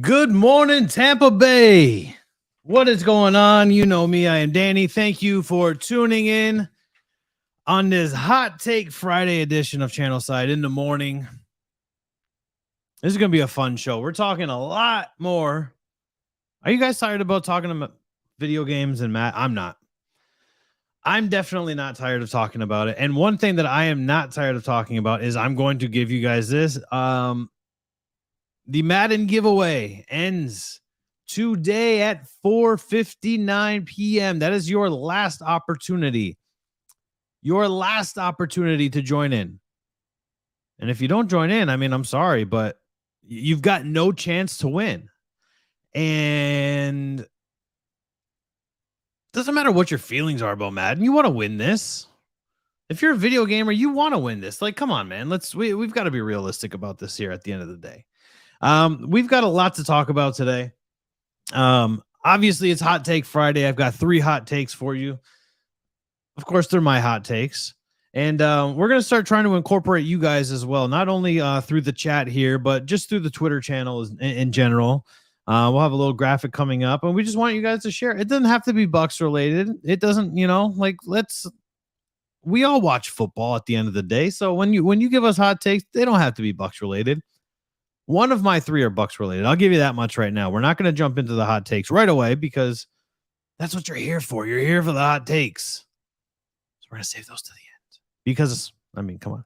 Good morning, Tampa Bay. What is going on? You know me. I am Danny. Thank you for tuning in on this Hot Take Friday edition of Channelside in the morning. This is going to be a fun show. We're talking a lot more. Are you guys tired about talking about video games and Matt? I'm not. I'm definitely not tired of talking about it. And one thing that I am not tired of talking about is I'm going to give you guys this. The Madden giveaway ends today at 4:59 p.m. That is your last opportunity. Your last opportunity to join in. And if you don't join in, I mean, I'm sorry, but you've got no chance to win. And doesn't matter what your feelings are about Madden. You want to win this. If you're a video gamer, you want to win this. Like, come on, man. We've got to be realistic about this here at the end of the day. We've got a lot to talk about today. Obviously, it's Hot Take Friday. I've got 3 hot takes for you. Of course, they're my hot takes. And we're going to start trying to incorporate you guys as well, not only through the chat here, but just through the Twitter channel in general. We'll have a little graphic coming up, and we just want you guys to share. It doesn't have to be Bucks related. It doesn't, we all watch football at the end of the day. So when you give us hot takes, they don't have to be Bucks related. One of my 3 are Bucks related. I'll give you that much right now. We're not going to jump into the hot takes right away because that's what you're here for. You're here for the hot takes. So we're going to save those to the end because, I mean, come on.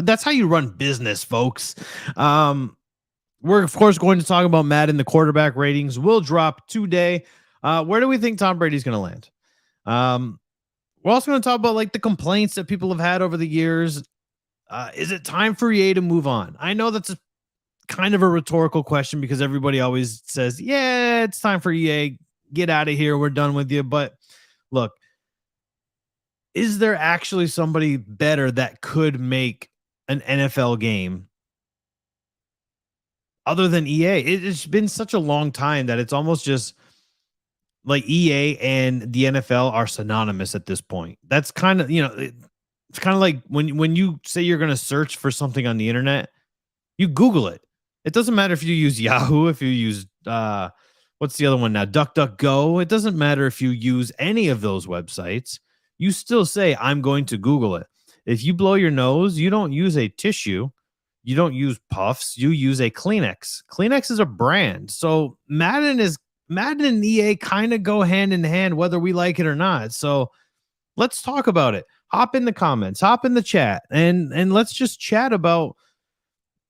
That's how you run business, folks. We're, of course, going to talk about Madden. The quarterback ratings will drop today. Where do we think Tom Brady's going to land? We're also going to talk about like the complaints that people have had over the years. Is it time for EA to move on? I know that's kind of a rhetorical question because everybody always says, yeah, it's time for EA. Get out of here. We're done with you. But look, is there actually somebody better that could make an NFL game other than EA? It's been such a long time that it's almost just like EA and the NFL are synonymous at this point. That's kind of, it's kind of like when you say you're going to search for something on the internet, you Google it. It doesn't matter if you use Yahoo, if you use, what's the other one now? DuckDuckGo. It doesn't matter if you use any of those websites. You still say, I'm going to Google it. If you blow your nose, you don't use a tissue. You don't use Puffs. You use a Kleenex. Kleenex is a brand. So Madden and EA kind of go hand in hand, whether we like it or not. So let's talk about it. Hop in the comments, hop in the chat, and let's just chat about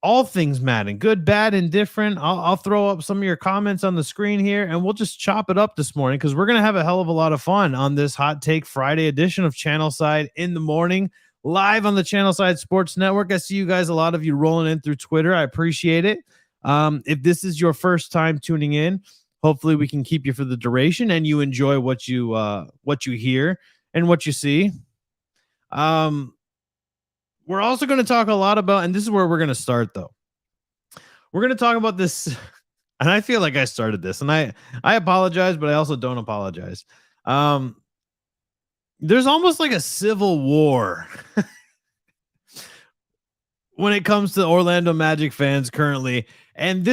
all things Madden, good, bad, and different. I'll throw up some of your comments on the screen here, and we'll just chop it up this morning because we're going to have a hell of a lot of fun on this Hot Take Friday edition of Channelside in the morning, live on the Channelside Sports Network. I see you guys, a lot of you rolling in through Twitter. I appreciate it. If this is your first time tuning in, hopefully we can keep you for the duration and you enjoy what you hear and what you see. We're also going to talk a lot about, and this is where we're going to start though. We're going to talk about this, and I feel like I started this, and I apologize, but I also don't apologize. There's almost like a civil war when it comes to Orlando Magic fans currently, and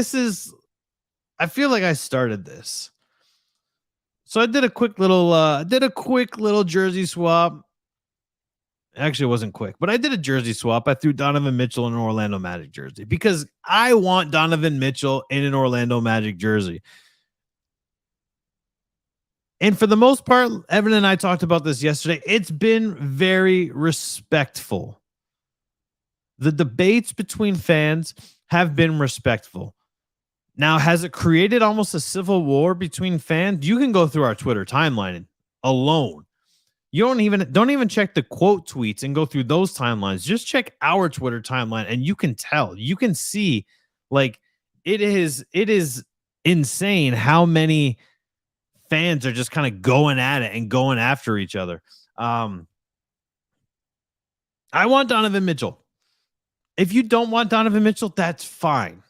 I feel like I started this. So I did a quick little jersey swap. Actually, it wasn't quick, but I did a jersey swap. I threw Donovan Mitchell in an Orlando Magic jersey because I want Donovan Mitchell in an Orlando Magic jersey. And for the most part, Evan and I talked about this yesterday. It's been very respectful. The debates between fans have been respectful. Now, has it created almost a civil war between fans? You can go through our Twitter timeline alone. You don't even check the quote tweets and go through those timelines. Just check our Twitter timeline and you can tell. You can see, like, it is insane how many fans are just kind of going at it and going after each other. I want Donovan Mitchell. If you don't want Donovan Mitchell, that's fine.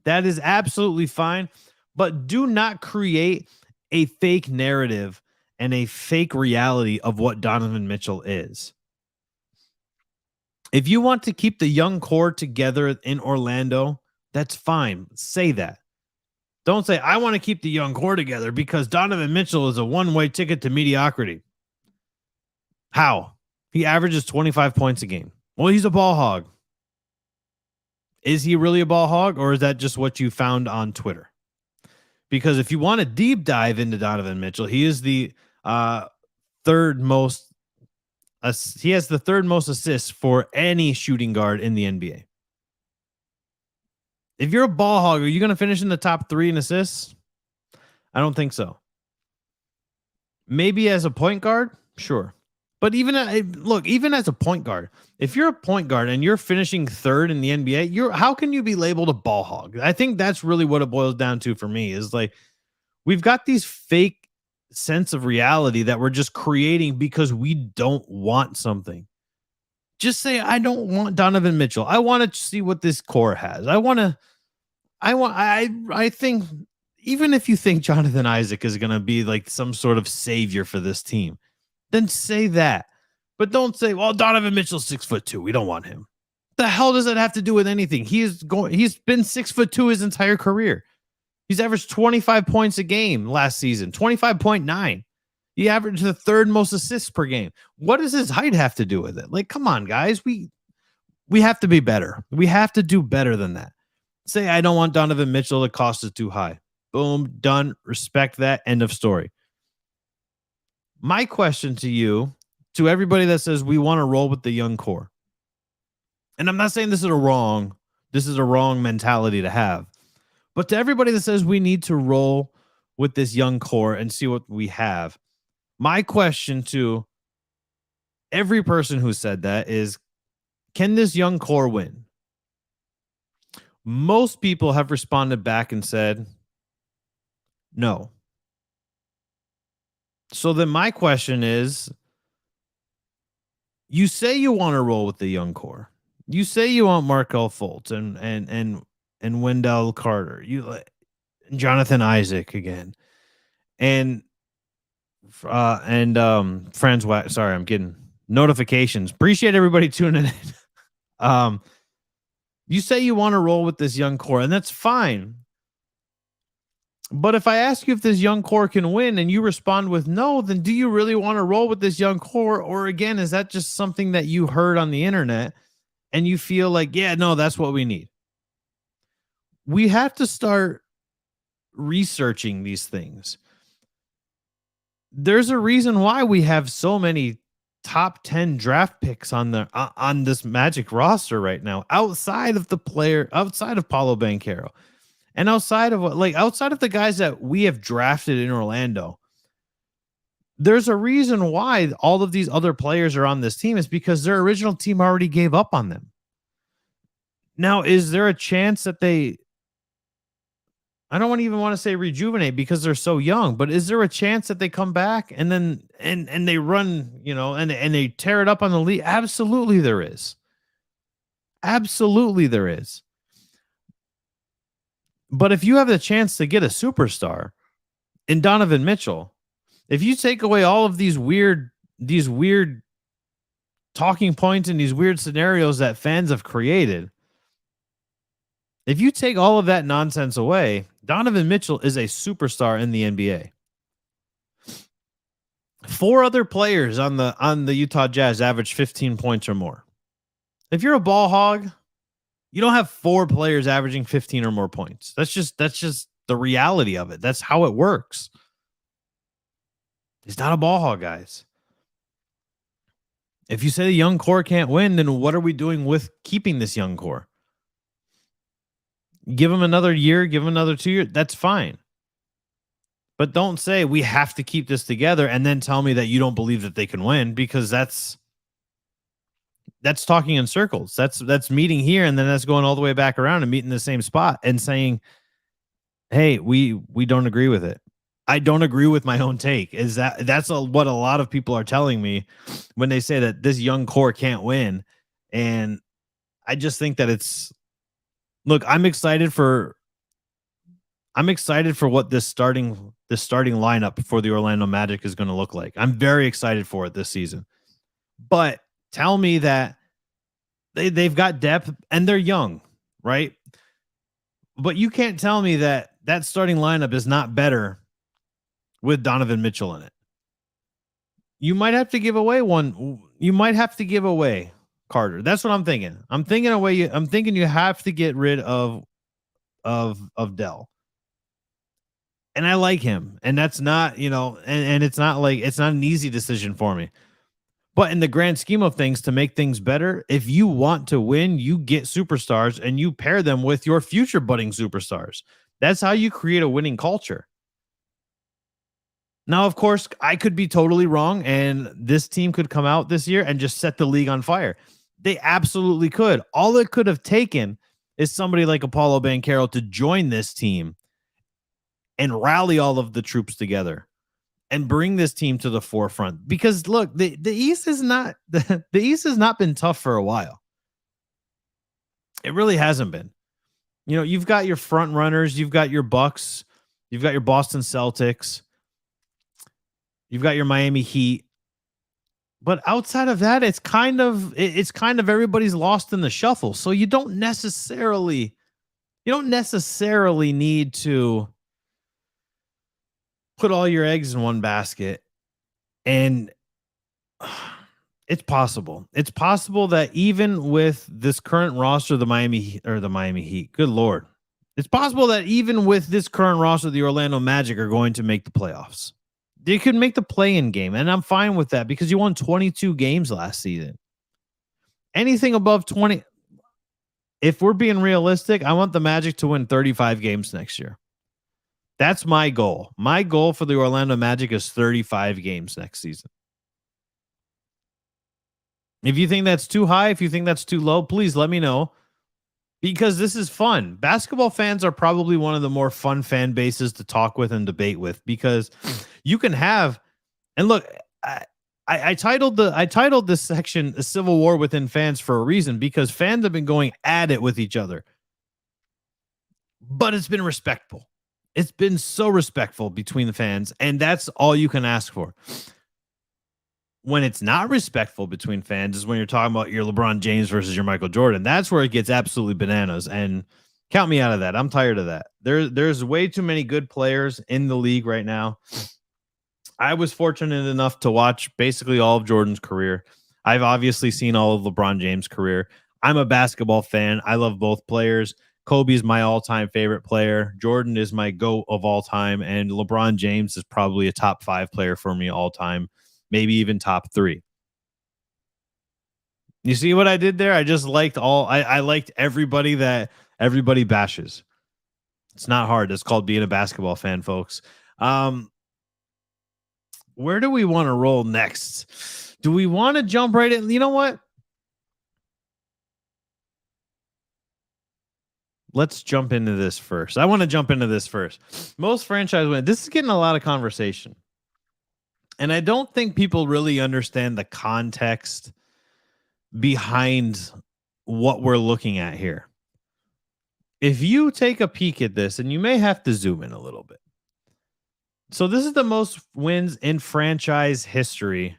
That is absolutely fine. But do not create a fake narrative and a fake reality of what Donovan Mitchell is. If you want to keep the young core together in Orlando, That's fine. Say that. Don't say, I want to keep the young core together because Donovan Mitchell is a one-way ticket to mediocrity. How? He averages 25 points a game. Well, he's a ball hog. Is he really a ball hog, or is that just what you found on Twitter? Because if you want to deep dive into Donovan Mitchell, he is the third most. He has the third most assists for any shooting guard in the NBA. If you're a ball hog, are you going to finish in the top 3 in assists? I don't think so. Maybe as a point guard, sure. But even as a point guard, if you're a point guard and you're finishing 3rd in the NBA, how can you be labeled a ball hog? I think that's really what it boils down to for me, is like, we've got these fake sense of reality that we're just creating because we don't want something. Just say, I don't want Donovan Mitchell. I want to see what this core has. I think even if you think Jonathan Isaac is going to be like some sort of savior for this team, then say that. But don't say, well, Donovan Mitchell's 6'2". We don't want him. The hell does that have to do with anything? He's been 6'2" his entire career. He's averaged 25 points a game last season, 25.9. He averaged the 3rd most assists per game. What does his height have to do with it? Like, come on, guys. We have to be better. We have to do better than that. Say, I don't want Donovan Mitchell. The cost is too high. Boom, done. Respect that. End of story. My question to you, to everybody that says we want to roll with the young core, and I'm not saying this is a wrong mentality to have, but to everybody that says we need to roll with this young core and see what we have, my question to every person who said that is, can this young core win? Most people have responded back and said, no. So then my question is, you say you want to roll with the young core. You say you want Markelle Fultz and Wendell Carter. Jonathan Isaac again. And Francois, sorry, I'm getting notifications. Appreciate everybody tuning in. You say you want to roll with this young core, and that's fine. But if I ask you if this young core can win and you respond with no, then do you really want to roll with this young core? Or again, is that just something that you heard on the internet and you feel like, yeah, no, that's what we need? We have to start researching these things. There's a reason why we have so many top 10 draft picks on this Magic roster right now, outside of Paolo Banchero. And outside of the guys that we have drafted in Orlando, there's a reason why all of these other players are on this team. Is because their original team already gave up on them. Now, is there a chance that I don't even want to say rejuvenate because they're so young, but is there a chance that they come back and then and they run, and they tear it up on the league? Absolutely there is. Absolutely there is. But if you have the chance to get a superstar in Donovan Mitchell, if you take away all of these weird talking points and these weird scenarios that fans have created, if you take all of that nonsense away, Donovan Mitchell is a superstar in the NBA. 4 other players on the Utah Jazz average 15 points or more. If you're a ball hog, you don't have 4 players averaging 15 or more points. That's just the reality of it. That's how it works. He's not a ball hog, guys. If you say the young core can't win, then what are we doing with keeping this young core? Give him another year, give him another 2 years. That's fine. But don't say we have to keep this together and then tell me that you don't believe that they can win, because that's talking in circles. That's meeting here and then that's going all the way back around and meeting the same spot and saying, hey, we don't agree with it. I don't agree with my own take. What a lot of people are telling me when they say that this young core can't win. And I just think that look, I'm excited for what this starting lineup for the Orlando Magic is going to look like. I'm very excited for it this season. But tell me that they've got depth and they're young, right? But you can't tell me that that starting lineup is not better with Donovan Mitchell in it. You might have to give away one. You might have to give away Carter. That's what I'm thinking. I'm thinking you have to get rid of Dell. And I like him. And that's not, and it's not like it's not an easy decision for me. But in the grand scheme of things, to make things better, if you want to win, you get superstars and you pair them with your future budding superstars. That's how you create a winning culture. Now, of course, I could be totally wrong, and this team could come out this year and just set the league on fire. They absolutely could. All it could have taken is somebody like Apollo Banchero to join this team and rally all of the troops together and bring this team to the forefront. Because look, the East is not the East has not been tough for a while. It really hasn't been. You've got your front runners, you've got your Bucks, you've got your Boston Celtics, you've got your Miami Heat. But outside of that, it's kind of everybody's lost in the shuffle. So you don't necessarily need to put all your eggs in one basket. And it's possible. It's possible that even with this current roster, the Miami Heat, good Lord. It's possible that even with this current roster, the Orlando Magic are going to make the playoffs. They could make the play-in game, and I'm fine with that because you won 22 games last season. Anything above 20, if we're being realistic, I want the Magic to win 35 games next year. That's my goal. My goal for the Orlando Magic is 35 games next season. If you think that's too high, if you think that's too low, please let me know. Because this is fun. Basketball fans are probably one of the more fun fan bases to talk with and debate with, because you can have, and look, I titled this section "A Civil War Within Fans" for a reason, because fans have been going at it with each other, but it's been respectful. It's been so respectful between the fans, and that's all you can ask for. When it's not respectful between fans is when you're talking about your LeBron James versus your Michael Jordan. That's where it gets absolutely bananas. And count me out of that. I'm tired of that. There's way too many good players in the league right now. I was fortunate enough to watch basically all of Jordan's career. I've obviously seen all of LeBron James' career. I'm a basketball fan. I love both players. Kobe's my all-time favorite player. Jordan is my GOAT of all time. And LeBron James is probably a top 5 player for me all time. Maybe even top 3. You see what I did there? I just liked I liked everybody that everybody bashes. It's not hard. It's called being a basketball fan, folks. Where do we want to roll next? Do we want to jump right in? You know what? Let's jump into this first. I want to jump into this first. Most franchise win. This is getting a lot of conversation. And I don't think people really understand the context behind what we're looking at here. If you take a peek at this, and you may have to zoom in a little bit. So this is the most wins in franchise history.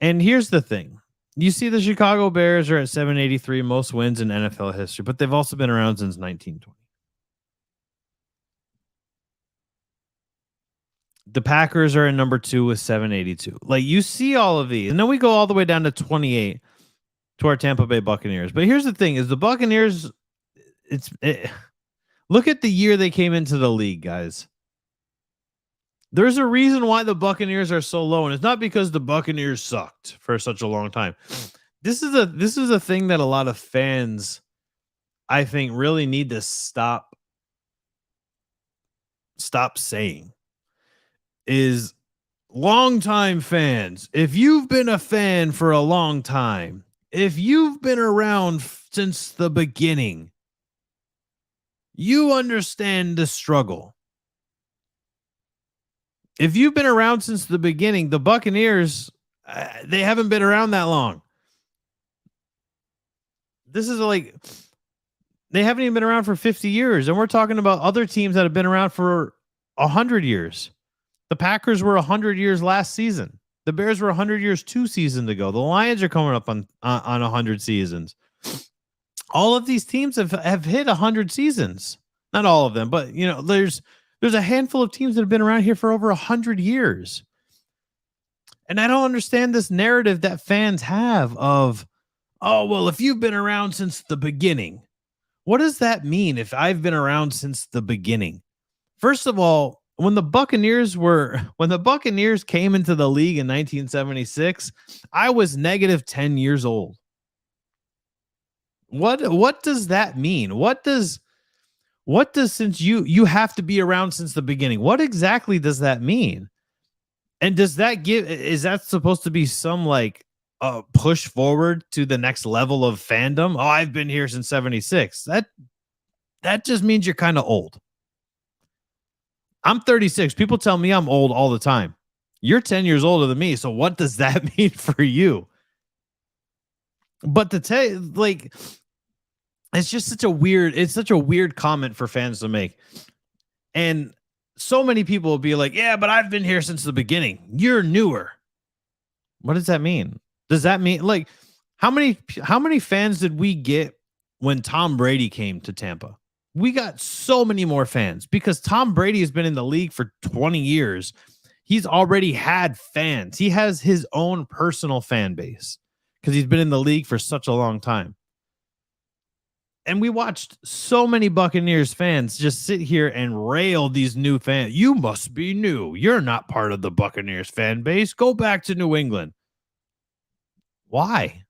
And here's the thing. You see the Chicago Bears are at 783, most wins in NFL history, but they've also been around since 1920. The Packers are at number 2 with 782. Like, you see all of these. And then we go all the way down to 28 to our Tampa Bay Buccaneers. But here's the thing is the Buccaneers, look at the year they came into the league, guys. There's a reason why the Buccaneers are so low, and it's not because the Buccaneers sucked for such a long time. This is a thing that a lot of fans, I think, really need to stop saying. Is longtime fans. If you've been a fan for a long time, if you've been around since the beginning, you understand the struggle. If you've been around since the beginning, the Buccaneers, they haven't been around that long. This is like, they haven't even been around for 50 years. And we're talking about other teams that have been around for 100 years. The Packers were 100 years last season. The Bears were 100 years 2 seasons ago. The Lions are coming up on 100 seasons. All of these teams have hit 100 seasons. Not all of them, but there's a handful of teams that have been around here for over 100 years. And I don't understand this narrative that fans have of, oh, well, if you've been around since the beginning, what does that mean if I've been around since the beginning? First of all, when the Buccaneers came into the league in 1976, I was negative 10 years old. What does that mean? What does since you have to be around since the beginning? What exactly does that mean? And is that supposed to be some like push forward to the next level of fandom? Oh, I've been here since 76. That just means you're kind of old. I'm 36. People tell me I'm old all the time. You're 10 years older than me. So what does that mean for you? But to tell you, like, it's such a weird comment for fans to make. And so many people will be like, yeah, but I've been here since the beginning. You're newer. What does that mean? Does that mean like how many fans did we get when Tom Brady came to Tampa? We got so many more fans because Tom Brady has been in the league for 20 years. He's already had fans. He has his own personal fan base because he's been in the league for such a long time. And we watched so many Buccaneers fans just sit here and rail these new fans. You must be new. You're not part of the Buccaneers fan base. Go back to New England. Why?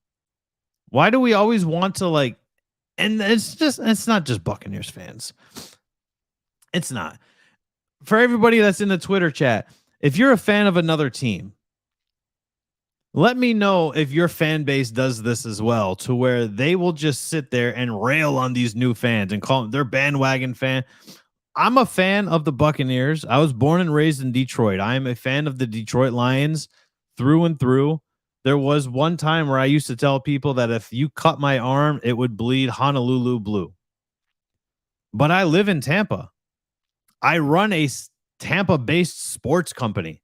Why do we always want to like, and it's not just Buccaneers fans. It's not. For everybody that's in the Twitter chat, if you're a fan of another team, let me know if your fan base does this as well, to where they will just sit there and rail on these new fans and call them their bandwagon fan. I'm a fan of the Buccaneers. I was born and raised in Detroit. I am a fan of the Detroit Lions through and through. There was one time where I used to tell people that if you cut my arm, it would bleed Honolulu blue. But I live in Tampa. I run a Tampa-based sports company.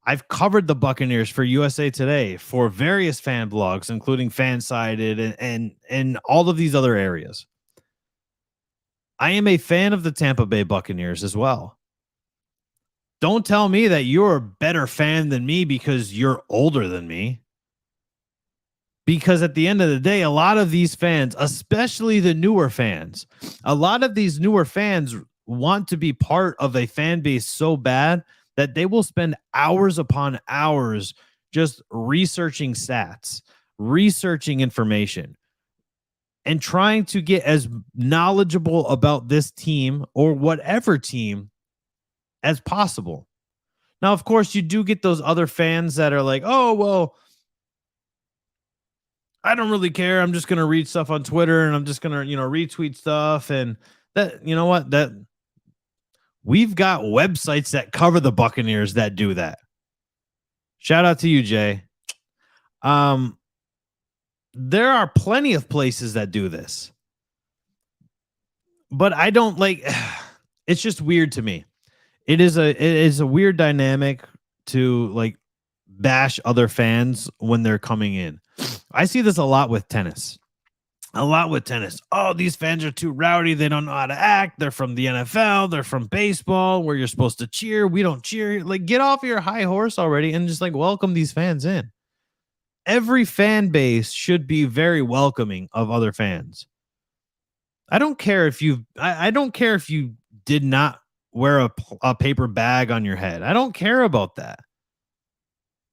I've covered the Buccaneers for USA Today, for various fan blogs, including Fansided and all of these other areas. I am a fan of the Tampa Bay Buccaneers as well. Don't tell me that you're a better fan than me because you're older than me. Because at the end of the day, a lot of these fans, especially the newer fans, a lot of these newer fans want to be part of a fan base so bad that they will spend hours upon hours just researching stats, researching information, and trying to get as knowledgeable about this team or whatever team as possible. Now, of course, you do get those other fans that are like, oh, well, I don't really care. I'm just going to read stuff on Twitter and I'm just going to, retweet stuff. And that, you know what, that we've got websites that cover the Buccaneers that do that. Shout out to you, Jay. There are plenty of places that do this, but I don't like, it's just weird to me. It is a weird dynamic to like bash other fans when they're coming in. I see this a lot with tennis. Oh, these fans are too rowdy. They don't know how to act. They're from the NFL. They're from baseball where you're supposed to cheer. We don't cheer. Like, get off your high horse already and just like welcome these fans in. Every fan base should be very welcoming of other fans. I don't care if I don't care if you did not wear a paper bag on your head. I don't care about that.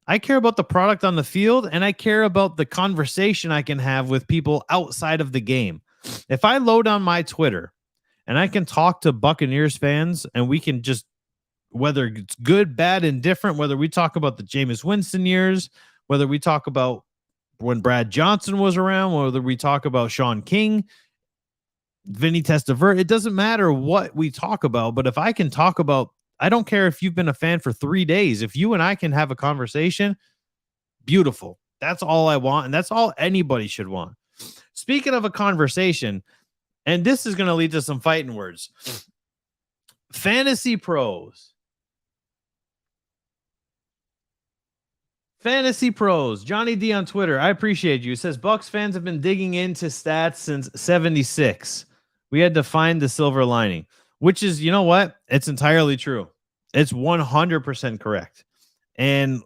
I care about the product on the field, and I care about the conversation I can have with people outside of the game. If I load on my Twitter and I can talk to Buccaneers fans and we can just, whether it's good, bad, indifferent, whether we talk about the Jameis Winston years, whether we talk about when Brad Johnson was around, whether we talk about Sean King, Vinny Testaverde, it doesn't matter what we talk about. But if I can talk about, I don't care if you've been a fan for 3 days. If you and I can have a conversation, beautiful. That's all I want. And that's all anybody should want. Speaking of a conversation, and this is going to lead to some fighting words. Fantasy pros. Fantasy Pros, Johnny D on Twitter. I appreciate you. It says Bucks fans have been digging into stats since 76. We had to find the silver lining, which is, you know what? It's entirely true. It's 100% correct. And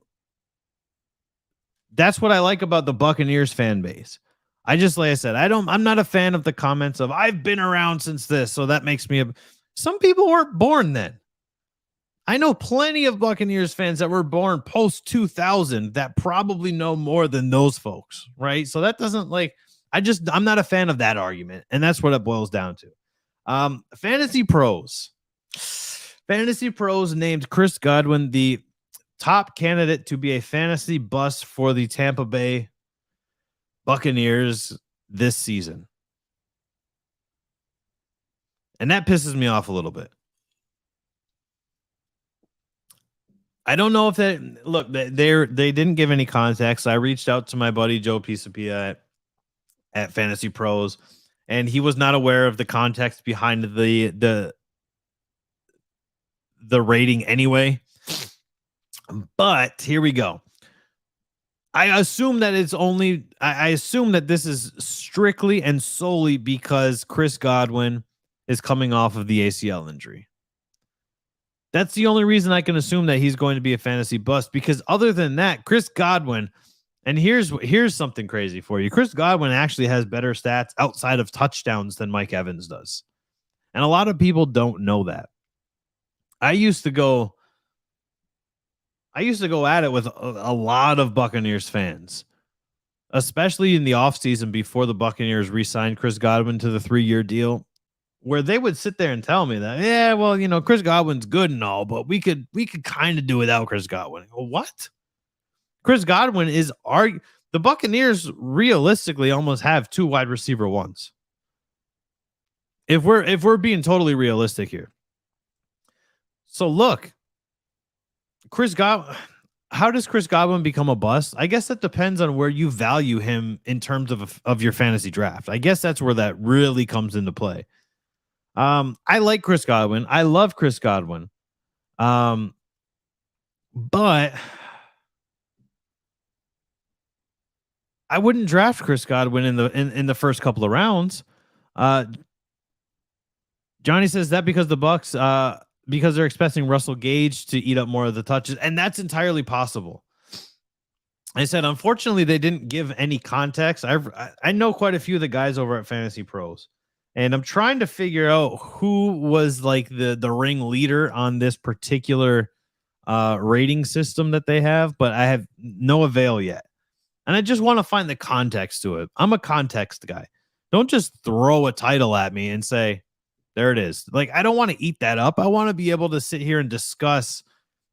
that's what I like about the Buccaneers fan base. Like I said, I'm not a fan of the comments of I've been around since this. So that makes me some people weren't born then. I know plenty of Buccaneers fans that were born post 2000 that probably know more than those folks, right? So that doesn't I'm not a fan of that argument, and that's what it boils down to. Fantasy Pros. Fantasy Pros named Chris Godwin the top candidate to be a fantasy bust for the Tampa Bay Buccaneers this season. And that pisses me off a little bit. I don't know if they didn't give any context. I reached out to my buddy Joe Pisapia at Fantasy Pros, and he was not aware of the context behind the rating anyway. But here we go. I assume that I assume that this is strictly and solely because Chris Godwin is coming off of the ACL injury. That's the only reason I can assume that he's going to be a fantasy bust, because other than that, Chris Godwin, and here's something crazy for you. Chris Godwin actually has better stats outside of touchdowns than Mike Evans does. And a lot of people don't know that. I used to go at it with a lot of Buccaneers fans, especially in the offseason before the Buccaneers re-signed Chris Godwin to the 3-year deal, where they would sit there and tell me that, yeah, well, Chris Godwin's good and all, but we could kind of do without Chris Godwin. Well, what? Chris Godwin is the Buccaneers realistically almost have 2 wide receiver ones. If we're being totally realistic here. So look, how does Chris Godwin become a bust? I guess that depends on where you value him in terms of your fantasy draft. I guess that's where that really comes into play. I like Chris Godwin. I love Chris Godwin. But I wouldn't draft Chris Godwin in the first couple of rounds. Johnny says that because the Bucks because they're expecting Russell Gage to eat up more of the touches, and that's entirely possible. I said, unfortunately, they didn't give any context. I know quite a few of the guys over at Fantasy Pros, and I'm trying to figure out who was like the ring leader on this particular rating system that they have, but I have no avail yet. And I just want to find the context to it. I'm a context guy. Don't just throw a title at me and say, there it is. Like, I don't want to eat that up. I want to be able to sit here and discuss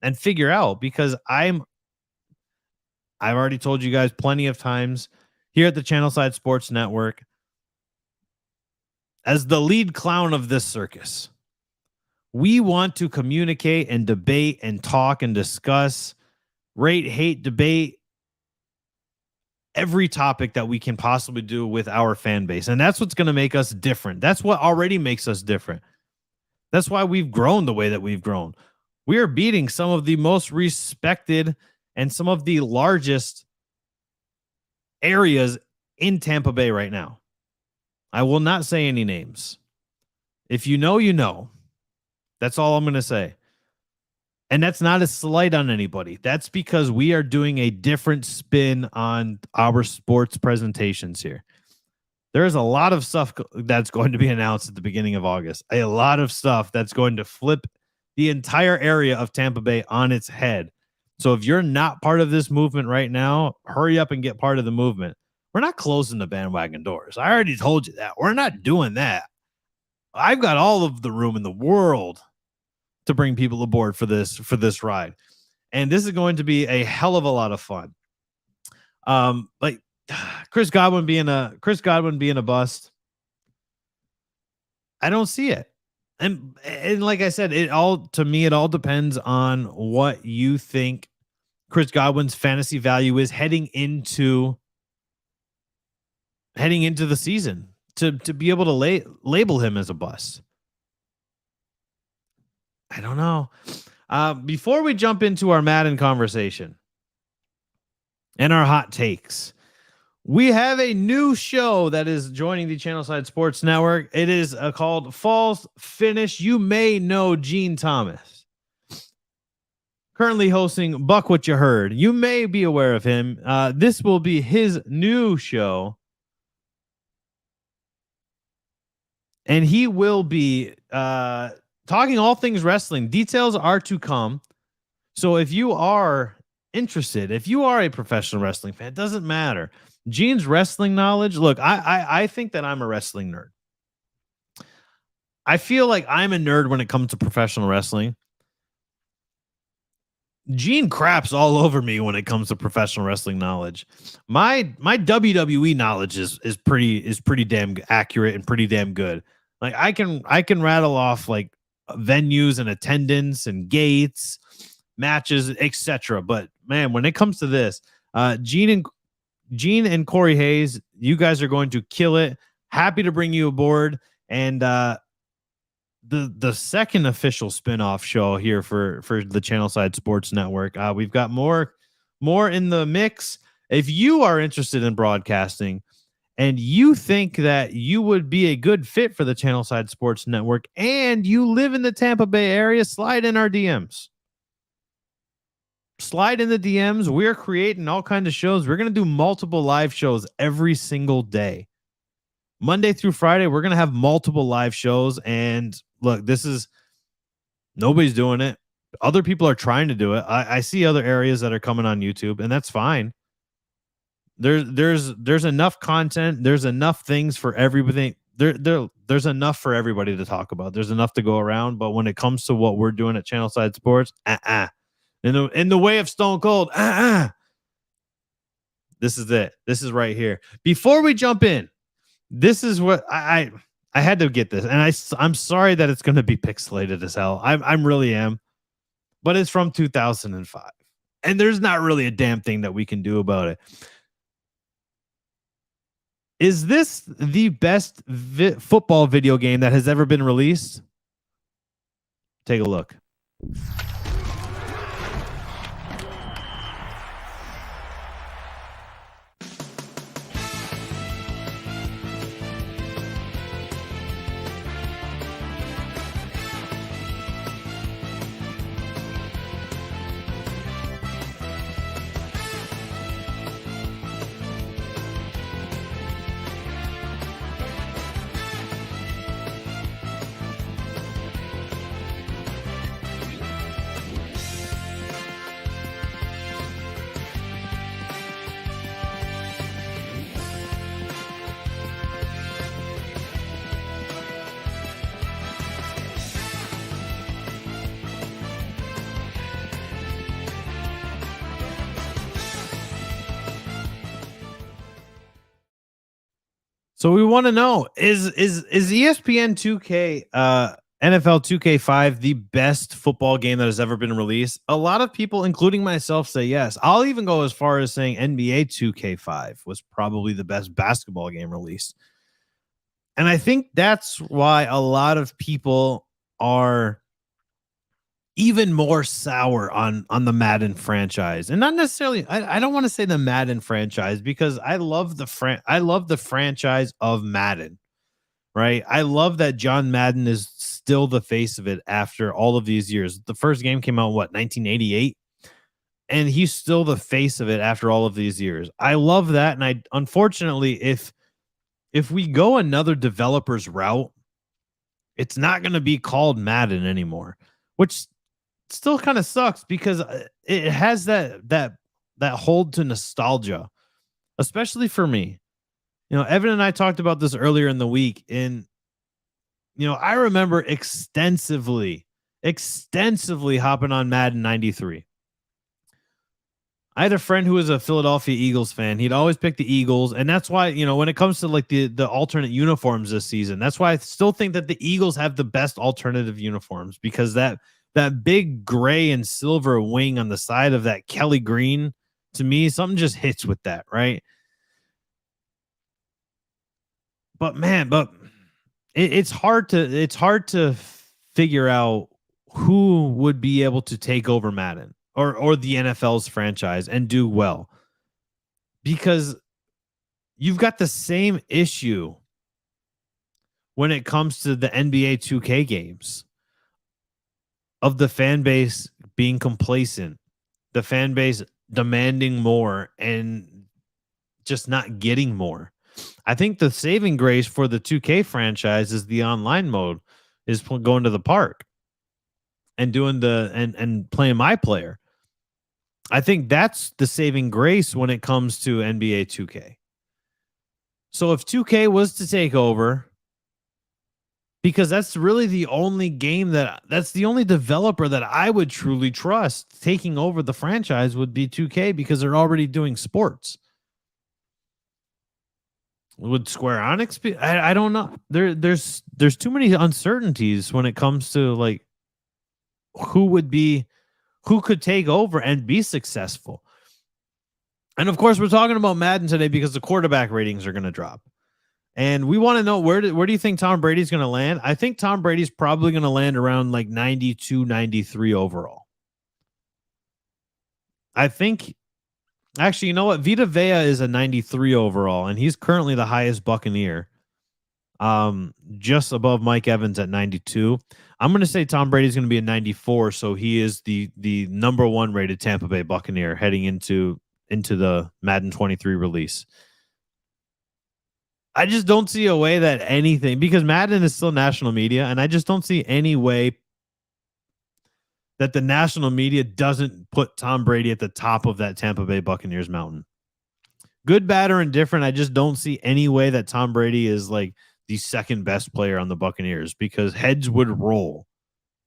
and figure out, because I've already told you guys plenty of times here at the Channelside Sports Network, as the lead clown of this circus, we want to communicate and debate and talk and discuss, rate, hate, debate every topic that we can possibly do with our fan base. And that's what's going to make us different. That's what already makes us different. That's why we've grown the way that we've grown. We are beating some of the most respected and some of the largest areas in Tampa Bay right now. I will not say any names. If you know, you know. That's all I'm going to say. And that's not a slight on anybody. That's because we are doing a different spin on our sports presentations here. There's a lot of stuff that's going to be announced at the beginning of August. A lot of stuff that's going to flip the entire area of Tampa Bay on its head. So if you're not part of this movement right now, hurry up and get part of the movement. We're not closing the bandwagon doors. I already told you that. We're not doing that. I've got all of the room in the world to bring people aboard for this ride. And this is going to be a hell of a lot of fun. Like Chris Godwin being a bust. I don't see it. And like I said, it all depends on what you think Chris Godwin's fantasy value is heading into the season to be able to label him as a bust. I don't know. Before we jump into our Madden conversation, and our hot takes. We have a new show that is joining the Channelside Sports Network. It is called False Finish. You may know Gene Thomas, currently hosting Buck What You Heard. You may be aware of him. This will be his new show, and he will be talking all things wrestling. Details are to come. So if you are interested, if you are a professional wrestling fan, it doesn't matter. Gene's wrestling knowledge. Look, I think that I'm a wrestling nerd. I feel like I'm a nerd when it comes to professional wrestling. Gene craps all over me when it comes to professional wrestling knowledge. My WWE knowledge is pretty damn accurate and pretty damn good. Like I can rattle off like venues and attendance and gates, matches, etc. But man, when it comes to this, Gene and Corey Hayes, you guys are going to kill it. Happy to bring you aboard. And the second official spinoff show here for the Channelside Sports Network. We've got more in the mix. If you are interested in broadcasting and you think that you would be a good fit for the Channelside Sports Network and you live in the Tampa Bay area, slide in our DMs. Slide in the DMs. We're creating all kinds of shows. We're going to do multiple live shows every single day. Monday through Friday, we're going to have multiple live shows. And look, this is nobody's doing it. Other people are trying to do it. I see other areas that are coming on YouTube, and that's fine. There's enough content. There's enough things for everything. There's enough for everybody to talk about. There's enough to go around. But when it comes to what we're doing at Channelside Sports, in the way of Stone Cold, this is it. This is right here. Before we jump in, this is what I had to get this, and I'm sorry that it's going to be pixelated as hell. I'm really am, but it's from 2005, and there's not really a damn thing that we can do about it. Is this the best football video game that has ever been released? Take a look. So we want to know, is ESPN 2K NFL 2K5 the best football game that has ever been released? A lot of people, including myself, say yes. I'll even go as far as saying NBA 2K5 was probably the best basketball game released. And I think that's why a lot of people are even more sour on the Madden franchise. And not necessarily, I don't want to say the Madden franchise, because I love the franchise of Madden, right? I love that John Madden is still the face of it after all of these years. The first game came out, 1988? And he's still the face of it after all of these years. I love that. And unfortunately, if we go another developer's route, it's not going to be called Madden anymore, which still kind of sucks, because it has that hold to nostalgia, especially for me. Evan and I talked about this earlier in the week, and I remember extensively hopping on Madden 93. I had a friend who was a Philadelphia Eagles fan. He'd always pick the Eagles, and that's why, when it comes to like the alternate uniforms this season, that's why I still think that the Eagles have the best alternative uniforms, because that big gray and silver wing on the side of that Kelly green, to me, something just hits with that, right? But man, it's hard to figure out who would be able to take over Madden or the NFL's franchise and do well. because you've got the same issue when it comes to the NBA 2K games of the fan base being complacent, the fan base demanding more and just not getting more. I think the saving grace for the 2K franchise is the online mode, is going to the park and doing and playing my player. I think that's the saving grace when it comes to NBA 2K. So if 2K was to take over, because that's really the only game that's the only developer that I would truly trust taking over the franchise would be 2K, because they're already doing sports. Would Square Enix be? I don't know. There's too many uncertainties when it comes to like who could take over and be successful. And of course, we're talking about Madden today because the quarterback ratings are going to drop. And we want to know, where do you think Tom Brady's going to land? I think Tom Brady's probably going to land around like 92, 93 overall. I think, actually, you know what? Vita Vea is a 93 overall, and he's currently the highest Buccaneer, just above Mike Evans at 92. I'm going to say Tom Brady's going to be a 94, so he is the number one rated Tampa Bay Buccaneer heading into the Madden 23 release. I just don't see a way that anything, because Madden is still national media, and I just don't see any way that the national media doesn't put Tom Brady at the top of that Tampa Bay Buccaneers mountain. Good, bad, or indifferent, I just don't see any way that Tom Brady is like the second best player on the Buccaneers, because heads would roll.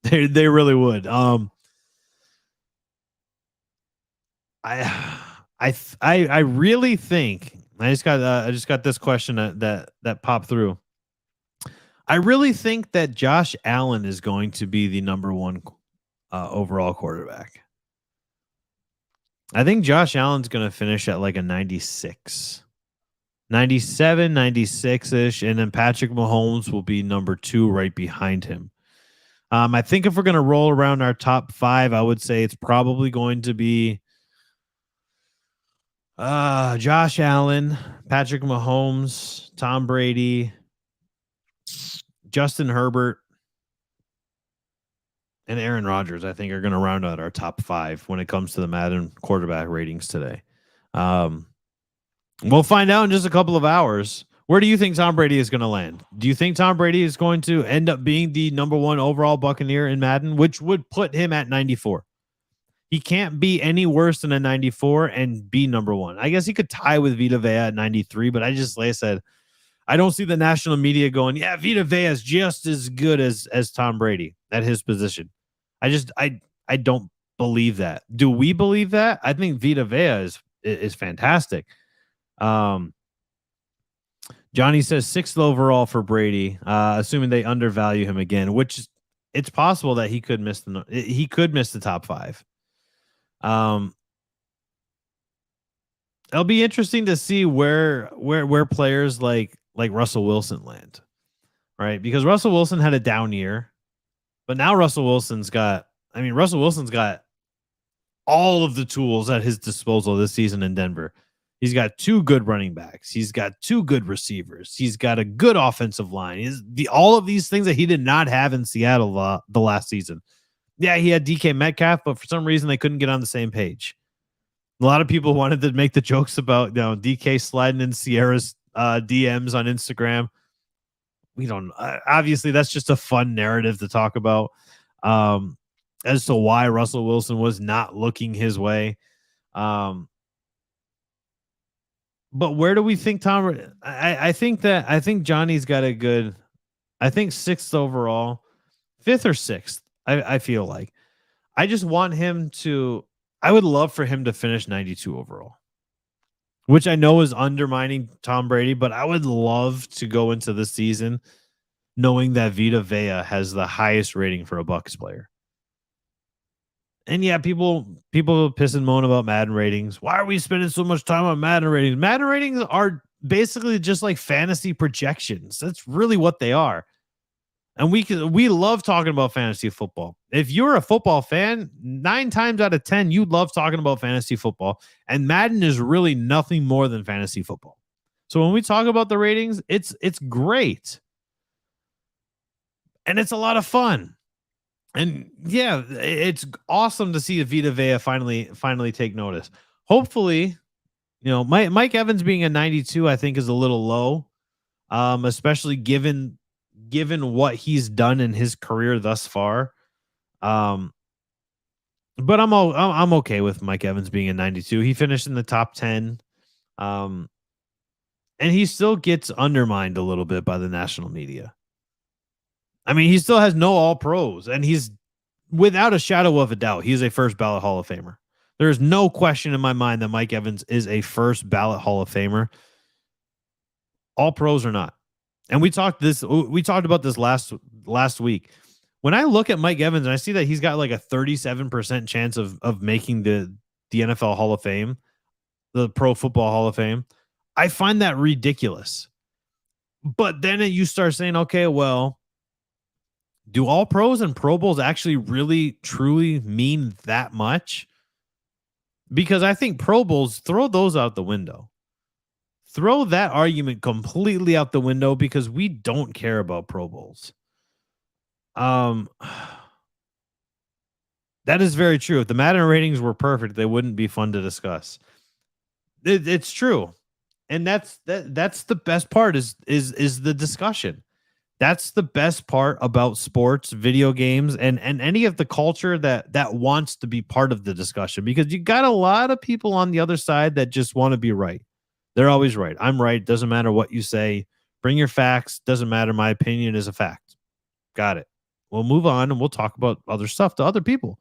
They really would. I really think I just got this question that popped through. I really think that Josh Allen is going to be the number one overall quarterback. I think Josh Allen's going to finish at like a 96, 97, 96-ish, and then Patrick Mahomes will be number 2 right behind him. I think if we're going to roll around our top 5, I would say it's probably going to be Josh Allen, Patrick Mahomes, Tom Brady, Justin Herbert, and Aaron Rodgers, I think, are going to round out our top 5 when it comes to the Madden quarterback ratings today. We'll find out in just a couple of hours. Where do you think Tom Brady is going to land? Do you think Tom Brady is going to end up being the number 1 overall Buccaneer in Madden, which would put him at 94? He can't be any worse than a 94 and be number 1. I guess he could tie with Vita Vea at 93, but like I said, I don't see the national media going, yeah, Vita Vea is just as good as Tom Brady at his position. I don't believe that. Do we believe that? I think Vita Vea is fantastic. Johnny says 6th overall for Brady, assuming they undervalue him again, which it's possible that he could miss the top 5. It'll be interesting to see where players like Russell Wilson land, right? Because Russell Wilson had a down year, but now Russell Wilson's got all of the tools at his disposal this season in Denver. He's got 2 good running backs. He's got 2 good receivers. He's got a good offensive line. All of these things that he did not have in Seattle the last season. Yeah, he had DK Metcalf, but for some reason they couldn't get on the same page. A lot of people wanted to make the jokes about DK sliding in Sierra's DMs on Instagram. We don't. Obviously, that's just a fun narrative to talk about as to why Russell Wilson was not looking his way. But where do we think Tom? I think Johnny's got a good. I think 6th overall, 5th or 6th. I feel like I just want him to. I would love for him to finish 92 overall, which I know is undermining Tom Brady, but I would love to go into the season knowing that Vita Vea has the highest rating for a Bucs player. And yeah, people piss and moan about Madden ratings. Why are we spending so much time on Madden ratings? Madden ratings are basically just like fantasy projections. That's really what they are. And we love talking about fantasy football. If you're a football fan, 9 times out of 10, you love talking about fantasy football. And Madden is really nothing more than fantasy football. So when we talk about the ratings, it's great. And it's a lot of fun. And yeah, it's awesome to see Vita Vea finally take notice. Hopefully, Mike Evans being a 92, I think, is a little low, especially given what he's done in his career thus far. Um, but I'm okay with Mike Evans being a 92. He finished in the top 10, um, and he still gets undermined a little bit by the national media. I mean, he still has no All Pros, and he's without a shadow of a doubt, he's a first ballot Hall of Famer. There's no question in my mind that Mike Evans is a first ballot Hall of Famer. All Pros or not. And we talked about this last week. When I look at Mike Evans and I see that he's got like a 37% chance of making the NFL Hall of Fame, the Pro Football Hall of Fame, I find that ridiculous. But then you start saying, okay, well, do All Pros and Pro Bowls actually really truly mean that much? Because I think Pro Bowls, throw those out the window. Throw that argument completely out the window because we don't care about Pro Bowls. That is very true. If the Madden ratings were perfect, they wouldn't be fun to discuss. It's true. And that's the best part is the discussion. That's the best part about sports, video games, and any of the culture that wants to be part of the discussion, because you got a lot of people on the other side that just want to be right. They're always right. I'm right. Doesn't matter what you say. Bring your facts. Doesn't matter. My opinion is a fact. Got it. We'll move on and we'll talk about other stuff to other people.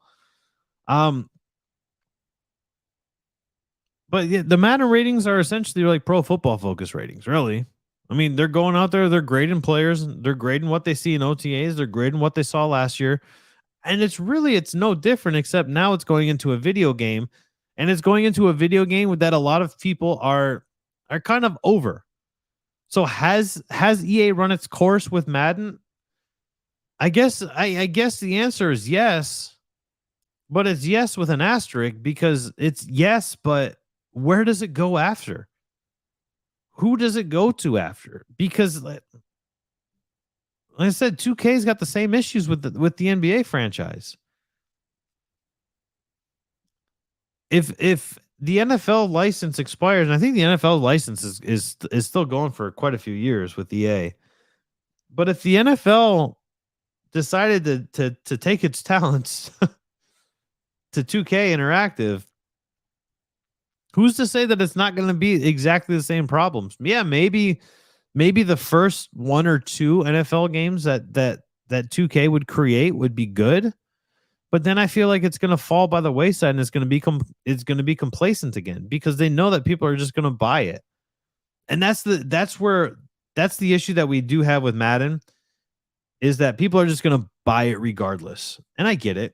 But yeah, the Madden ratings are essentially like pro football focus ratings, really. I mean, they're going out there, they're grading players, they're grading what they see in OTAs, they're grading what they saw last year. And it's no different, except now it's going into a video game, and it's going into a video game that a lot of people are kind of over. So has EA run its course with Madden? I guess the answer is yes, but it's yes with an asterisk, because it's yes, but where does it go after? Who does it go to after? Because like I said, 2K's got the same issues with the NBA franchise. If the NFL license expires, and I think the NFL license is still going for quite a few years with EA, but if the NFL decided to take its talents to 2K Interactive, who's to say that it's not going to be exactly the same problems? Yeah, maybe the first 1 or 2 NFL games that 2K would create would be good, but then I feel like it's going to fall by the wayside, and it's going to be complacent again, because they know that people are just going to buy it. And that's the issue that we do have with Madden, is that people are just going to buy it regardless. And I get it.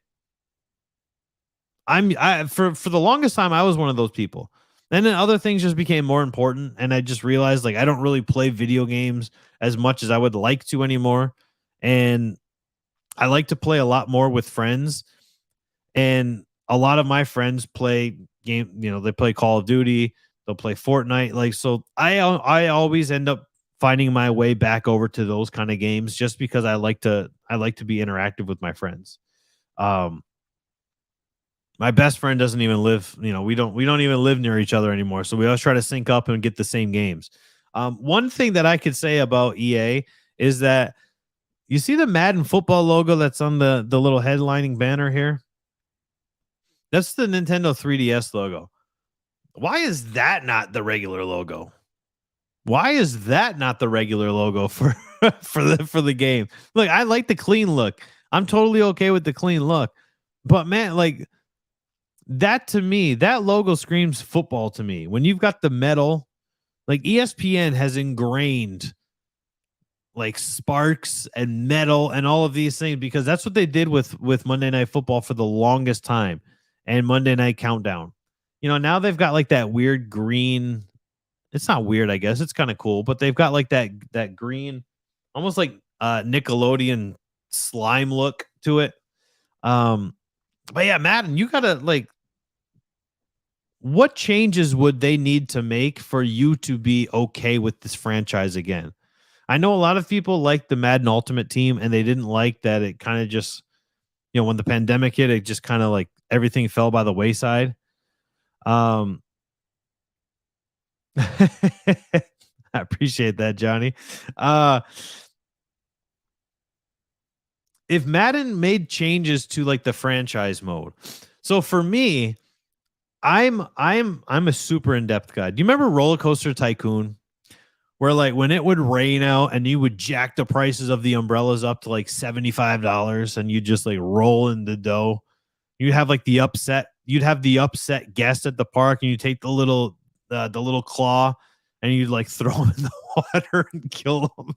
For the longest time, I was one of those people. And then other things just became more important, and I just realized, like, I don't really play video games as much as I would like to anymore. And I like to play a lot more with friends. And a lot of my friends play they play Call of Duty, they'll play Fortnite. Like, so I always end up finding my way back over to those kind of games, just because I like to be interactive with my friends. My best friend doesn't even live, we don't even live near each other anymore. So we always try to sync up and get the same games. One thing that I could say about EA is that you see the Madden football logo that's on the little headlining banner here. That's the Nintendo 3DS logo. Why is that not the regular logo? Why is that not the regular logo for the game? Look, I like the clean look. I'm totally okay with the clean look. But man, like, that to me, that logo screams football to me. When you've got the metal, like ESPN has ingrained like sparks and metal and all of these things, because that's what they did with Monday Night Football for the longest time, and Monday Night Countdown. Now they've got like that weird green. It's not weird, I guess. It's kind of cool, but they've got like that green, almost like Nickelodeon slime look to it. But yeah, Madden, you gotta like, what changes would they need to make for you to be okay with this franchise again? I know a lot of people like the Madden Ultimate Team, and they didn't like that it kind of just, when the pandemic hit, it just kind of like everything fell by the wayside. Um, I appreciate that, Johnny. Uh, if Madden made changes to like the franchise mode, so for me, I'm a super in-depth guy. Do you remember Roller Coaster Tycoon? Where like when it would rain out and you would jack the prices of the umbrellas up to like $75 and you just like roll in the dough. You'd have like you'd have the upset guest at the park, and you take the little claw and you'd like throw them in the water and kill them.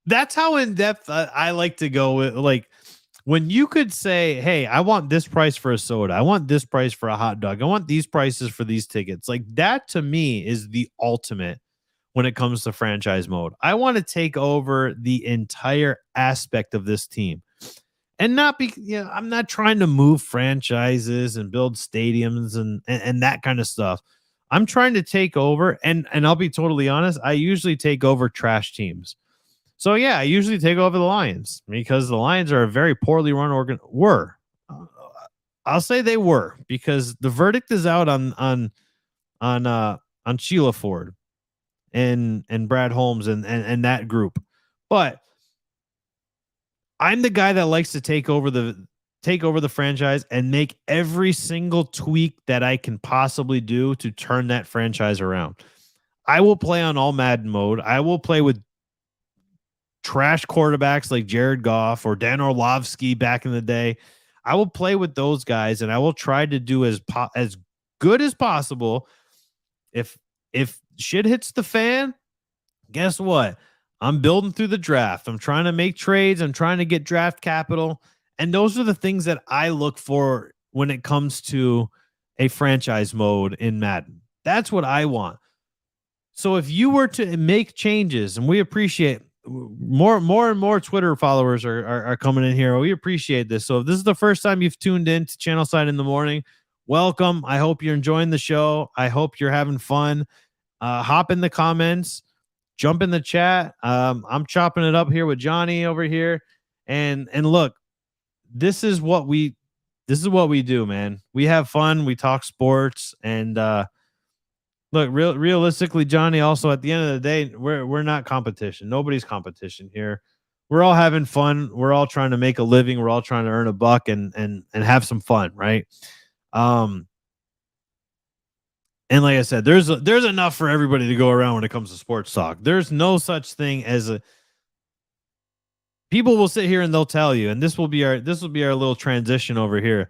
That's how in depth I like to go with, like, when you could say, hey, I want this price for a soda, I want this price for a hot dog, I want these prices for these tickets. Like, that to me is the ultimate when it comes to franchise mode. I want to take over the entire aspect of this team. And not be, I'm not trying to move franchises and build stadiums and that kind of stuff. I'm trying to take over, and I'll be totally honest, I usually take over trash teams. So yeah, I usually take over the Lions because the Lions are a very poorly run were. Uh, I'll say they were, because the verdict is out on Sheila Ford and Brad Holmes and that group. But I'm the guy that likes to take over the franchise and make every single tweak that I can possibly do to turn that franchise around. I will play on all Madden mode. I will play with trash quarterbacks like Jared Goff or Dan Orlovsky back in the day. I will play with those guys, and I will try to do as good as possible. If shit hits the fan, guess what? I'm building through the draft. I'm trying to make trades. I'm trying to get draft capital. And those are the things that I look for when it comes to a franchise mode in Madden. That's what I want. So if you were to make changes, and we appreciate more and more Twitter followers are coming in here. We appreciate this. So if this is the first time you've tuned in to Channelside in the Morning, welcome. I hope you're enjoying the show. I hope you're having fun. Hop in the comments, jump in the chat. I'm chopping it up here with Johnny over here. And look, this is what we do, man. We have fun. We talk sports, and look, realistically, Johnny, also at the end of the day, we're not competition. Nobody's competition here. We're all having fun. We're all trying to make a living. We're all trying to earn a buck and have some fun, right? And like I said, there's enough for everybody to go around when it comes to sports talk. There's no such thing as people will sit here and they'll tell you, and this will be our little transition over here